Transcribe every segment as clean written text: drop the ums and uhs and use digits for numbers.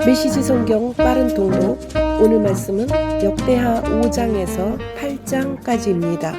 메시지 성경 빠른 통독. 오늘 말씀은 역대하 5장에서 8장까지입니다.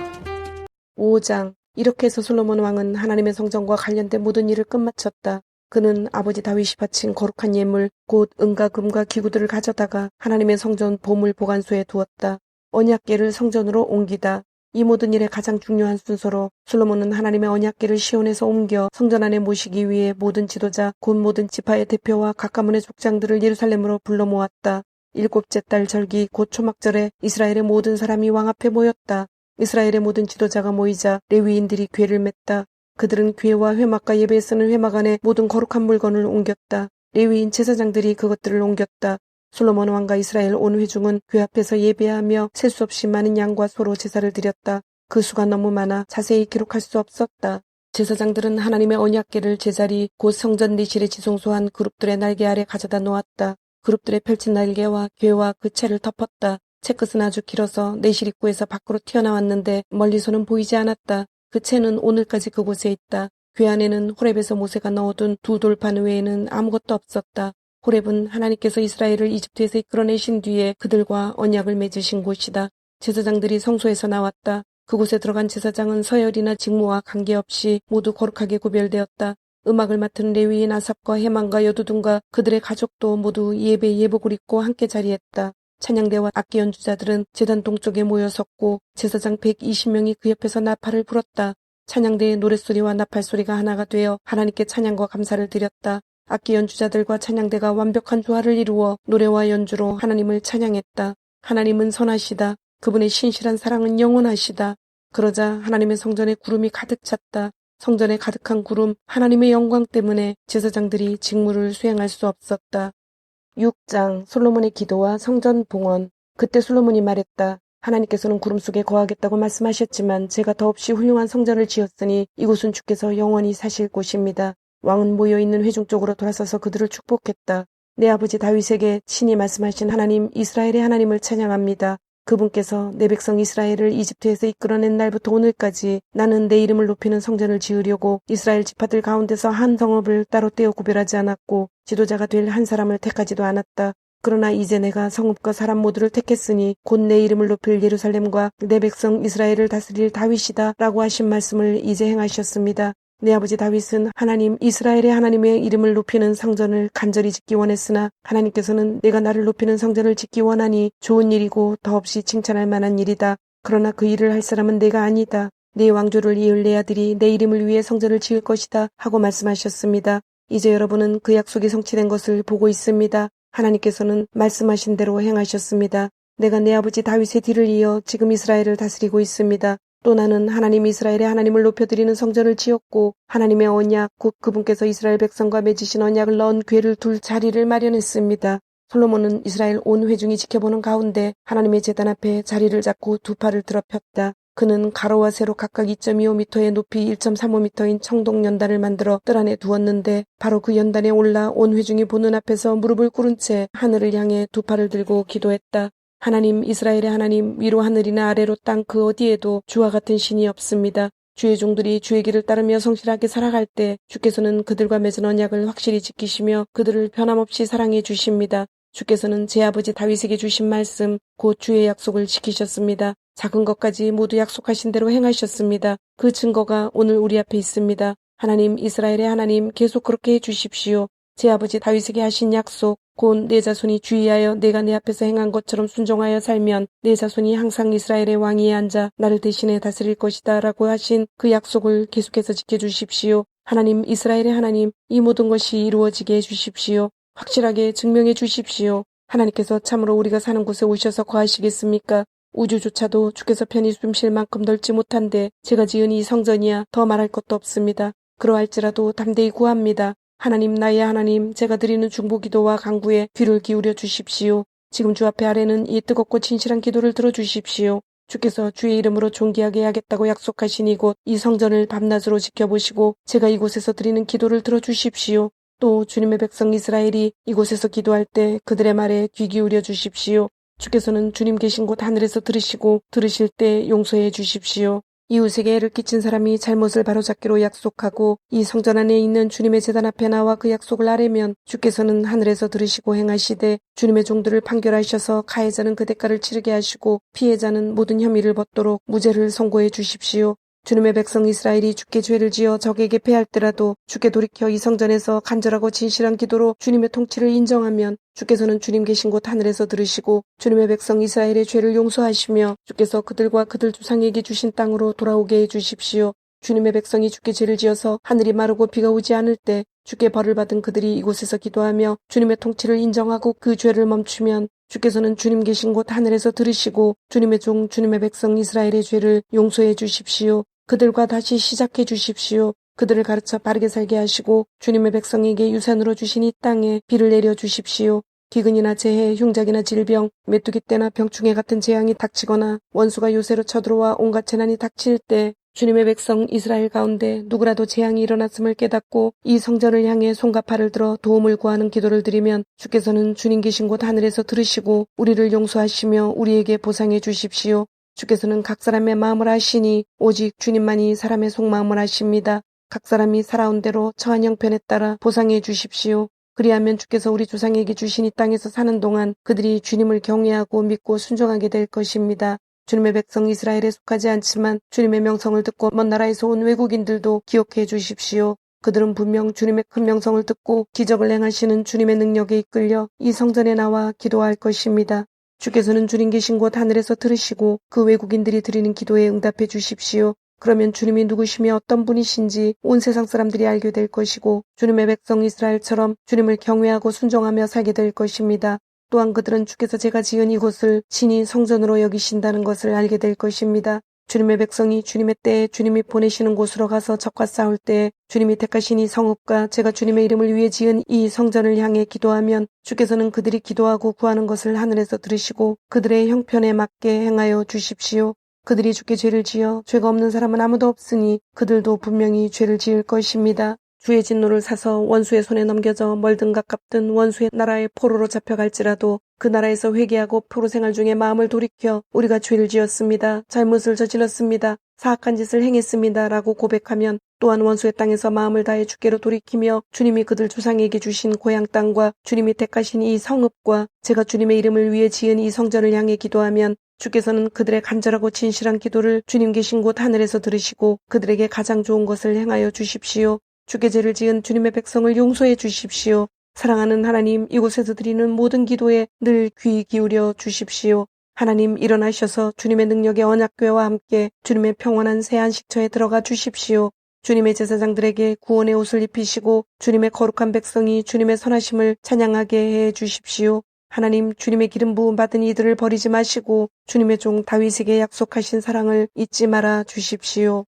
5장. 이렇게 해서 솔로몬 왕은 하나님의 성전과 관련된 모든 일을 끝마쳤다. 그는 아버지 다윗이 바친 거룩한 예물 곧 은과 금과 기구들을 가져다가 하나님의 성전 보물 보관소에 두었다. 언약궤를 성전으로 옮기다. 이 모든 일의 가장 중요한 순서로 솔로몬은 하나님의 언약궤를 시온에서 옮겨 성전 안에 모시기 위해 모든 지도자 곧 모든 지파의 대표와 각 가문의 족장들을 예루살렘으로 불러 모았다. 일곱째 달 절기 곧 초막절에 이스라엘의 모든 사람이 왕 앞에 모였다. 이스라엘의 모든 지도자가 모이자 레위인들이 궤를 맸다. 그들은 궤와 회막과 예배에 쓰는 회막 안에 모든 거룩한 물건을 옮겼다. 레위인 제사장들이 그것들을 옮겼다. 솔로몬 왕과 이스라엘 온 회중은 궤 앞에서 예배하며 셀 수 없이 많은 양과 소로 제사를 드렸다. 그 수가 너무 많아 자세히 기록할 수 없었다. 제사장들은 하나님의 언약궤를 제자리 곧 성전 내실에 지성소한 그룹들의 날개 아래 가져다 놓았다. 그룹들의 펼친 날개와 궤와 그 채를 덮었다. 채끝은 아주 길어서 내실 입구에서 밖으로 튀어나왔는데 멀리서는 보이지 않았다. 그 채는 오늘까지 그곳에 있다. 궤 안에는 호렙에서 모세가 넣어둔 두 돌판 외에는 아무것도 없었다. 호렙은 하나님께서 이스라엘을 이집트에서 이끌어내신 뒤에 그들과 언약을 맺으신 곳이다. 제사장들이 성소에서 나왔다. 그곳에 들어간 제사장은 서열이나 직무와 관계없이 모두 거룩하게 구별되었다. 음악을 맡은 레위인 아삽과 헤만과 여두둔과 그들의 가족도 모두 예배 예복을 입고 함께 자리했다. 찬양대와 악기 연주자들은 제단 동쪽에 모여 섰고 제사장 120명이 그 옆에서 나팔을 불었다. 찬양대의 노랫소리와 나팔소리가 하나가 되어 하나님께 찬양과 감사를 드렸다. 악기 연주자들과 찬양대가 완벽한 조화를 이루어 노래와 연주로 하나님을 찬양했다. 하나님은 선하시다. 그분의 신실한 사랑은 영원하시다. 그러자 하나님의 성전에 구름이 가득 찼다. 성전에 가득한 구름, 하나님의 영광 때문에 제사장들이 직무를 수행할 수 없었다. 6장. 솔로몬의 기도와 성전 봉헌. 그때 솔로몬이 말했다. 하나님께서는 구름 속에 거하겠다고 말씀하셨지만 제가 더없이 훌륭한 성전을 지었으니 이곳은 주께서 영원히 사실 곳입니다. 왕은 모여있는 회중 쪽으로 돌아서서 그들을 축복했다. 내 아버지 다윗에게 친히 말씀하신 하나님 이스라엘의 하나님을 찬양합니다. 그분께서 내 백성 이스라엘을 이집트에서 이끌어낸 날부터 오늘까지 나는 내 이름을 높이는 성전을 지으려고 이스라엘 지파들 가운데서 한 성읍을 따로 떼어 구별하지 않았고 지도자가 될 한 사람을 택하지도 않았다. 그러나 이제 내가 성읍과 사람 모두를 택했으니 곧 내 이름을 높일 예루살렘과 내 백성 이스라엘을 다스릴 다윗이다 라고 하신 말씀을 이제 행하셨습니다. 내 아버지 다윗은 하나님 이스라엘의 하나님의 이름을 높이는 성전을 간절히 짓기 원했으나 하나님께서는 내가 나를 높이는 성전을 짓기 원하니 좋은 일이고 더없이 칭찬할 만한 일이다. 그러나 그 일을 할 사람은 내가 아니다. 내 왕조를 이을 내 아들이 내 이름을 위해 성전을 지을 것이다 하고 말씀하셨습니다. 이제 여러분은 그 약속이 성취된 것을 보고 있습니다. 하나님께서는 말씀하신 대로 행하셨습니다. 내가 내 아버지 다윗의 뒤를 이어 지금 이스라엘을 다스리고 있습니다. 또 나는 하나님 이스라엘의 하나님을 높여드리는 성전을 지었고 하나님의 언약 곧 그분께서 이스라엘 백성과 맺으신 언약을 넣은 궤를 둘 자리를 마련했습니다. 솔로몬은 이스라엘 온 회중이 지켜보는 가운데 하나님의 제단 앞에 자리를 잡고 두 팔을 들어 폈다. 그는 가로와 세로 각각 2.25m의 높이 1.35m인 청동 연단을 만들어 뜰 안에 두었는데 바로 그 연단에 올라 온 회중이 보는 앞에서 무릎을 꿇은 채 하늘을 향해 두 팔을 들고 기도했다. 하나님 이스라엘의 하나님 위로 하늘이나 아래로 땅 그 어디에도 주와 같은 신이 없습니다. 주의 종들이 주의 길을 따르며 성실하게 살아갈 때 주께서는 그들과 맺은 언약을 확실히 지키시며 그들을 변함없이 사랑해 주십니다. 주께서는 제 아버지 다윗에게 주신 말씀 곧 주의 약속을 지키셨습니다. 작은 것까지 모두 약속하신 대로 행하셨습니다. 그 증거가 오늘 우리 앞에 있습니다. 하나님 이스라엘의 하나님 계속 그렇게 해주십시오. 제 아버지 다윗에게 하신 약속 곧 내 자손이 주의하여 내가 내 앞에서 행한 것처럼 순종하여 살면 내 자손이 항상 이스라엘의 왕위에 앉아 나를 대신해 다스릴 것이다 라고 하신 그 약속을 계속해서 지켜주십시오. 하나님 이스라엘의 하나님 이 모든 것이 이루어지게 해주십시오. 확실하게 증명해 주십시오. 하나님께서 참으로 우리가 사는 곳에 오셔서 거하시겠습니까? 우주조차도 주께서 편히 숨쉴 만큼 넓지 못한데 제가 지은 이 성전이야 더 말할 것도 없습니다. 그러할지라도 담대히 구합니다. 하나님 나의 하나님 제가 드리는 중보기도와 간구에 귀를 기울여 주십시오. 지금 주 앞에 아뢰는 이 뜨겁고 진실한 기도를 들어주십시오. 주께서 주의 이름으로 존귀하게 하겠다고 약속하신 이곳 이 성전을 밤낮으로 지켜보시고 제가 이곳에서 드리는 기도를 들어주십시오. 또 주님의 백성 이스라엘이 이곳에서 기도할 때 그들의 말에 귀 기울여 주십시오. 주께서는 주님 계신 곳 하늘에서 들으시고 들으실 때 용서해 주십시오. 이웃에게 애를 끼친 사람이 잘못을 바로잡기로 약속하고 이 성전 안에 있는 주님의 제단 앞에 나와 그 약속을 아뢰면 주께서는 하늘에서 들으시고 행하시되 주님의 종들을 판결하셔서 가해자는 그 대가를 치르게 하시고 피해자는 모든 혐의를 벗도록 무죄를 선고해 주십시오. 주님의 백성 이스라엘이 주께 죄를 지어 적에게 패할때라도 주께 돌이켜 이 성전에서 간절하고 진실한 기도로 주님의 통치를 인정하면 주께서는 주님 계신 곳 하늘에서 들으시고 주님의 백성 이스라엘의 죄를 용서하시며 주께서 그들과 그들 조상에게 주신 땅으로 돌아오게 해주십시오. 주님의 백성이 주께 죄를 지어서 하늘이 마르고 비가 오지 않을 때 주께 벌을 받은 그들이 이곳에서 기도하며 주님의 통치를 인정하고 그 죄를 멈추면 주께서는 주님 계신 곳 하늘에서 들으시고 주님의 종 주님의 백성 이스라엘의 죄를 용서해 주십시오. 그들과 다시 시작해 주십시오. 그들을 가르쳐 바르게 살게 하시고 주님의 백성에게 유산으로 주신 이 땅에 비를 내려 주십시오. 기근이나 재해, 흉작이나 질병, 메뚜기 떼나 병충해 같은 재앙이 닥치거나 원수가 요새로 쳐들어와 온갖 재난이 닥칠 때 주님의 백성 이스라엘 가운데 누구라도 재앙이 일어났음을 깨닫고 이 성전을 향해 손과 팔을 들어 도움을 구하는 기도를 드리면 주께서는 주님 계신 곳 하늘에서 들으시고 우리를 용서하시며 우리에게 보상해 주십시오. 주께서는 각 사람의 마음을 아시니 오직 주님만이 사람의 속마음을 아십니다. 각 사람이 살아온 대로 처한 형편에 따라 보상해 주십시오. 그리하면 주께서 우리 조상에게 주신 이 땅에서 사는 동안 그들이 주님을 경외하고 믿고 순종하게 될 것입니다. 주님의 백성 이스라엘에 속하지 않지만 주님의 명성을 듣고 먼 나라에서 온 외국인들도 기억해 주십시오. 그들은 분명 주님의 큰 명성을 듣고 기적을 행하시는 주님의 능력에 이끌려 이 성전에 나와 기도할 것입니다. 주께서는 주님 계신 곳 하늘에서 들으시고 그 외국인들이 드리는 기도에 응답해 주십시오. 그러면 주님이 누구시며 어떤 분이신지 온 세상 사람들이 알게 될 것이고 주님의 백성 이스라엘처럼 주님을 경외하고 순종하며 살게 될 것입니다. 또한 그들은 주께서 제가 지은 이곳을 친히 성전으로 여기신다는 것을 알게 될 것입니다. 주님의 백성이 주님의 때에 주님이 보내시는 곳으로 가서 적과 싸울 때에 주님이 택하신 이 성읍과 제가 주님의 이름을 위해 지은 이 성전을 향해 기도하면 주께서는 그들이 기도하고 구하는 것을 하늘에서 들으시고 그들의 형편에 맞게 행하여 주십시오. 그들이 주께 죄를 지어 죄가 없는 사람은 아무도 없으니 그들도 분명히 죄를 지을 것입니다. 주의 진노를 사서 원수의 손에 넘겨져 멀든 가깝든 원수의 나라에 포로로 잡혀갈지라도 그 나라에서 회개하고 포로 생활 중에 마음을 돌이켜 우리가 죄를 지었습니다. 잘못을 저질렀습니다. 사악한 짓을 행했습니다. 라고 고백하면 또한 원수의 땅에서 마음을 다해 주께로 돌이키며 주님이 그들 조상에게 주신 고향 땅과 주님이 택하신 이 성읍과 제가 주님의 이름을 위해 지은 이 성전을 향해 기도하면 주께서는 그들의 간절하고 진실한 기도를 주님 계신 곳 하늘에서 들으시고 그들에게 가장 좋은 것을 행하여 주십시오. 주께 죄를 지은 주님의 백성을 용서해 주십시오. 사랑하는 하나님, 이곳에서 드리는 모든 기도에 늘 귀 기울여 주십시오. 하나님, 일어나셔서 주님의 능력의 언약궤와 함께 주님의 평온한 새 안식처에 들어가 주십시오. 주님의 제사장들에게 구원의 옷을 입히시고 주님의 거룩한 백성이 주님의 선하심을 찬양하게 해 주십시오. 하나님, 주님의 기름 부음 받은 이들을 버리지 마시고 주님의 종 다윗에게 약속하신 사랑을 잊지 말아 주십시오.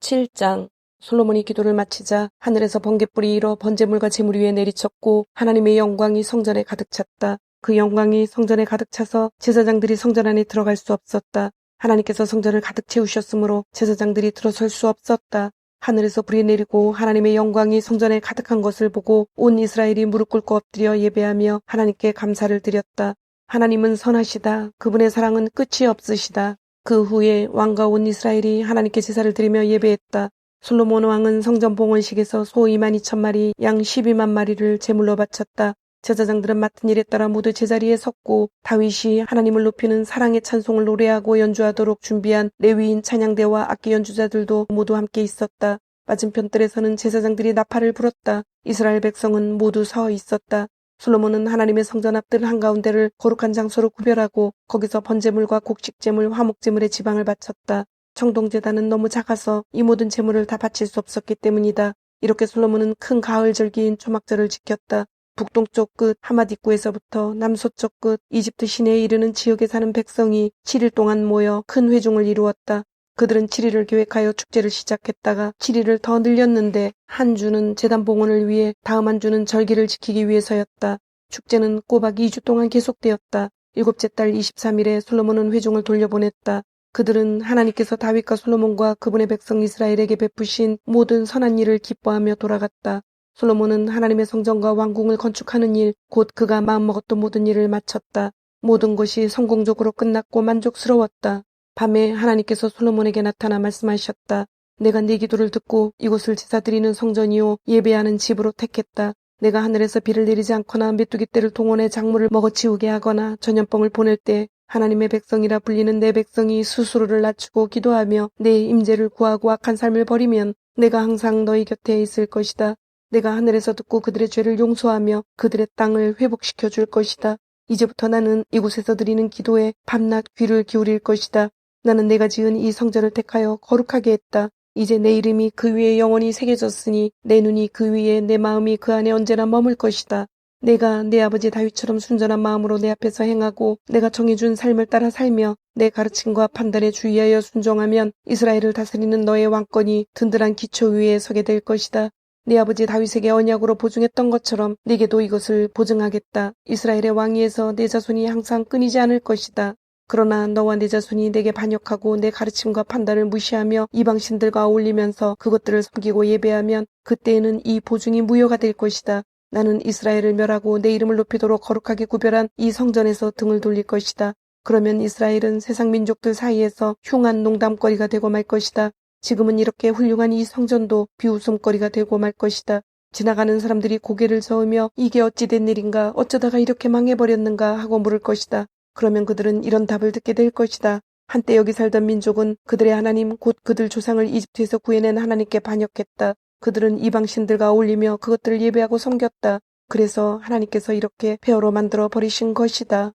7장 솔로몬이 기도를 마치자 하늘에서 번갯불이 일어 번제물과 제물 위에 내리쳤고 하나님의 영광이 성전에 가득 찼다. 그 영광이 성전에 가득 차서 제사장들이 성전 안에 들어갈 수 없었다. 하나님께서 성전을 가득 채우셨으므로 제사장들이 들어설 수 없었다. 하늘에서 불이 내리고 하나님의 영광이 성전에 가득한 것을 보고 온 이스라엘이 무릎 꿇고 엎드려 예배하며 하나님께 감사를 드렸다. 하나님은 선하시다. 그분의 사랑은 끝이 없으시다. 그 후에 왕과 온 이스라엘이 하나님께 제사를 드리며 예배했다. 솔로몬 왕은 성전 봉헌식에서 소 22,000마리, 양 12만 마리를 제물로 바쳤다. 제사장들은 맡은 일에 따라 모두 제자리에 섰고 다윗이 하나님을 높이는 사랑의 찬송을 노래하고 연주하도록 준비한 레위인 찬양대와 악기 연주자들도 모두 함께 있었다. 맞은편 뜰에서는 제사장들이 나팔을 불었다. 이스라엘 백성은 모두 서 있었다. 솔로몬은 하나님의 성전 앞뜰 한가운데를 거룩한 장소로 구별하고 거기서 번제물과 곡식제물, 화목제물의 지방을 바쳤다. 청동제단은 너무 작아서 이 모든 제물을 다 바칠 수 없었기 때문이다. 이렇게 솔로몬은 큰 가을 절기인 초막절을 지켰다. 북동쪽 끝 하맛 입구에서부터 남서쪽 끝 이집트 시내에 이르는 지역에 사는 백성이 7일 동안 모여 큰 회중을 이루었다. 그들은 7일을 계획하여 축제를 시작했다가 7일을 더 늘렸는데 한 주는 제단 봉헌을 위해 다음 한 주는 절기를 지키기 위해서였다. 축제는 꼬박 2주 동안 계속되었다. 7째 달 23일에 솔로몬은 회중을 돌려보냈다. 그들은 하나님께서 다윗과 솔로몬과 그분의 백성 이스라엘에게 베푸신 모든 선한 일을 기뻐하며 돌아갔다. 솔로몬은 하나님의 성전과 왕궁을 건축하는 일, 곧 그가 마음먹었던 모든 일을 마쳤다. 모든 것이 성공적으로 끝났고 만족스러웠다. 밤에 하나님께서 솔로몬에게 나타나 말씀하셨다. 내가 네 기도를 듣고 이곳을 제사드리는 성전이요 예배하는 집으로 택했다. 내가 하늘에서 비를 내리지 않거나 메뚜기 떼를 동원해 작물을 먹어치우게 하거나 전염병을 보낼 때 하나님의 백성이라 불리는 내 백성이 스스로를 낮추고 기도하며 내 임재를 구하고 악한 삶을 버리면 내가 항상 너희 곁에 있을 것이다. 내가 하늘에서 듣고 그들의 죄를 용서하며 그들의 땅을 회복시켜 줄 것이다. 이제부터 나는 이곳에서 드리는 기도에 밤낮 귀를 기울일 것이다. 나는 내가 지은 이 성전을 택하여 거룩하게 했다. 이제 내 이름이 그 위에 영원히 새겨졌으니 내 눈이 그 위에 내 마음이 그 안에 언제나 머물 것이다. 내가 내 아버지 다윗처럼 순전한 마음으로 내 앞에서 행하고 내가 정해준 삶을 따라 살며 내 가르침과 판단에 주의하여 순종하면 이스라엘을 다스리는 너의 왕권이 든든한 기초 위에 서게 될 것이다. 네 아버지 다윗에게 언약으로 보증했던 것처럼 네게도 이것을 보증하겠다. 이스라엘의 왕위에서 내 자손이 항상 끊이지 않을 것이다. 그러나 너와 내 자손이 내게 반역하고 내 가르침과 판단을 무시하며 이방신들과 어울리면서 그것들을 섬기고 예배하면 그때에는 이 보증이 무효가 될 것이다. 나는 이스라엘을 멸하고 내 이름을 높이도록 거룩하게 구별한 이 성전에서 등을 돌릴 것이다. 그러면 이스라엘은 세상 민족들 사이에서 흉한 농담거리가 되고 말 것이다. 지금은 이렇게 훌륭한 이 성전도 비웃음거리가 되고 말 것이다. 지나가는 사람들이 고개를 저으며 이게 어찌 된 일인가 어쩌다가 이렇게 망해버렸는가 하고 물을 것이다. 그러면 그들은 이런 답을 듣게 될 것이다. 한때 여기 살던 민족은 그들의 하나님 곧 그들 조상을 이집트에서 구해낸 하나님께 반역했다. 그들은 이방신들과 어울리며 그것들을 예배하고 섬겼다. 그래서 하나님께서 이렇게 폐허로 만들어 버리신 것이다.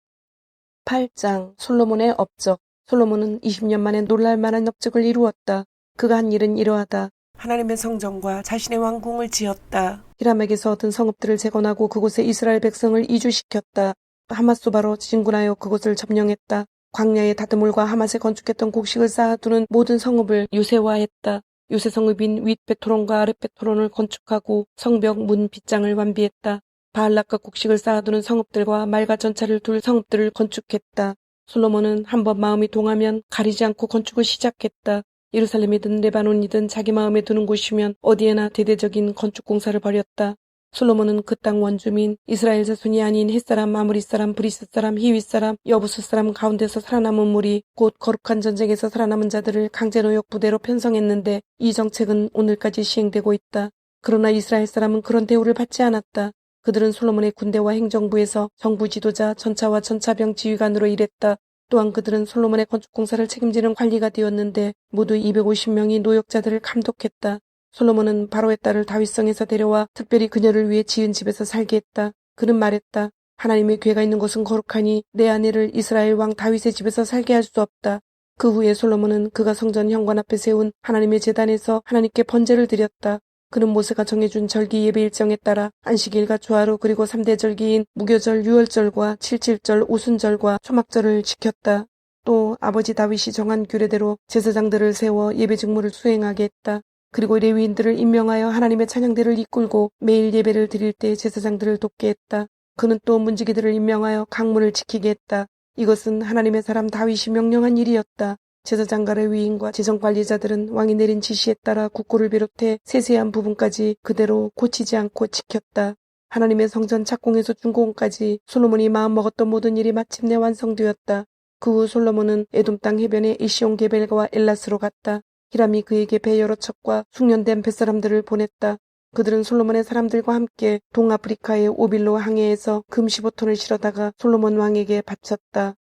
8장 솔로몬의 업적. 솔로몬은 20년 만에 놀랄만한 업적을 이루었다. 그가 한 일은 이러하다. 하나님의 성전과 자신의 왕궁을 지었다. 히람에게서 얻은 성읍들을 재건하고 그곳에 이스라엘 백성을 이주시켰다. 하맛소바로 진군하여 그곳을 점령했다. 광야의 다드물과 하맛에 건축했던 곡식을 쌓아두는 모든 성읍을 요새화했다. 요새 성읍인 윗베토론과 아랫베토론을 건축하고 성벽 문 빗장을 완비했다. 바알락과 곡식을 쌓아두는 성읍들과 말과 전차를 둘 성읍들을 건축했다. 솔로몬은 한번 마음이 동하면 가리지 않고 건축을 시작했다. 예루살렘이든 레바논이든 자기 마음에 드는 곳이면 어디에나 대대적인 건축 공사를 벌였다. 솔로몬은 그 땅 원주민 이스라엘 자손이 아닌 헷사람, 아무리 사람, 브리스 사람, 히윗 사람, 여부스 사람 가운데서 살아남은 무리 곧 거룩한 전쟁에서 살아남은 자들을 강제노역 부대로 편성했는데 이 정책은 오늘까지 시행되고 있다. 그러나 이스라엘 사람은 그런 대우를 받지 않았다. 그들은 솔로몬의 군대와 행정부에서 정부 지도자, 전차와 전차병 지휘관으로 일했다. 또한 그들은 솔로몬의 건축 공사를 책임지는 관리가 되었는데 모두 250명이 노역자들을 감독했다. 솔로몬은 바로의 딸을 다윗성에서 데려와 특별히 그녀를 위해 지은 집에서 살게 했다. 그는 말했다. 하나님의 궤가 있는 곳은 거룩하니 내 아내를 이스라엘 왕 다윗의 집에서 살게 할 수 없다. 그 후에 솔로몬은 그가 성전 현관 앞에 세운 하나님의 제단에서 하나님께 번제를 드렸다. 그는 모세가 정해준 절기 예배 일정에 따라 안식일과 주하로 그리고 3대 절기인 무교절, 유월절과 칠칠절, 오순절과 초막절을 지켰다. 또 아버지 다윗이 정한 규례대로 제사장들을 세워 예배 직무를 수행하게 했다. 그리고 레위인들을 임명하여 하나님의 찬양대를 이끌고 매일 예배를 드릴 때 제사장들을 돕게 했다. 그는 또 문지기들을 임명하여 강문을 지키게 했다. 이것은 하나님의 사람 다윗이 명령한 일이었다. 제사장과 레위인과 재정관리자들은 왕이 내린 지시에 따라 국고를 비롯해 세세한 부분까지 그대로 고치지 않고 지켰다. 하나님의 성전 착공에서 준공까지 솔로몬이 마음먹었던 모든 일이 마침내 완성되었다. 그 후 솔로몬은 에돔 땅 해변의 이시온 게벨과 엘라스로 갔다. 히람이 그에게 배 여러 척과 숙련된 뱃사람들을 보냈다. 그들은 솔로몬의 사람들과 함께 동아프리카의 오빌로 항해에서 금 15톤을 실어다가 솔로몬 왕에게 바쳤다.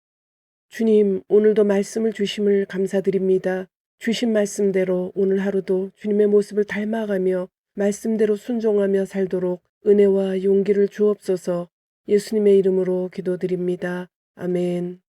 주님, 오늘도 말씀을 주심을 감사드립니다. 주신 말씀대로 오늘 하루도 주님의 모습을 닮아가며 말씀대로 순종하며 살도록 은혜와 용기를 주옵소서. 예수님의 이름으로 기도드립니다. 아멘.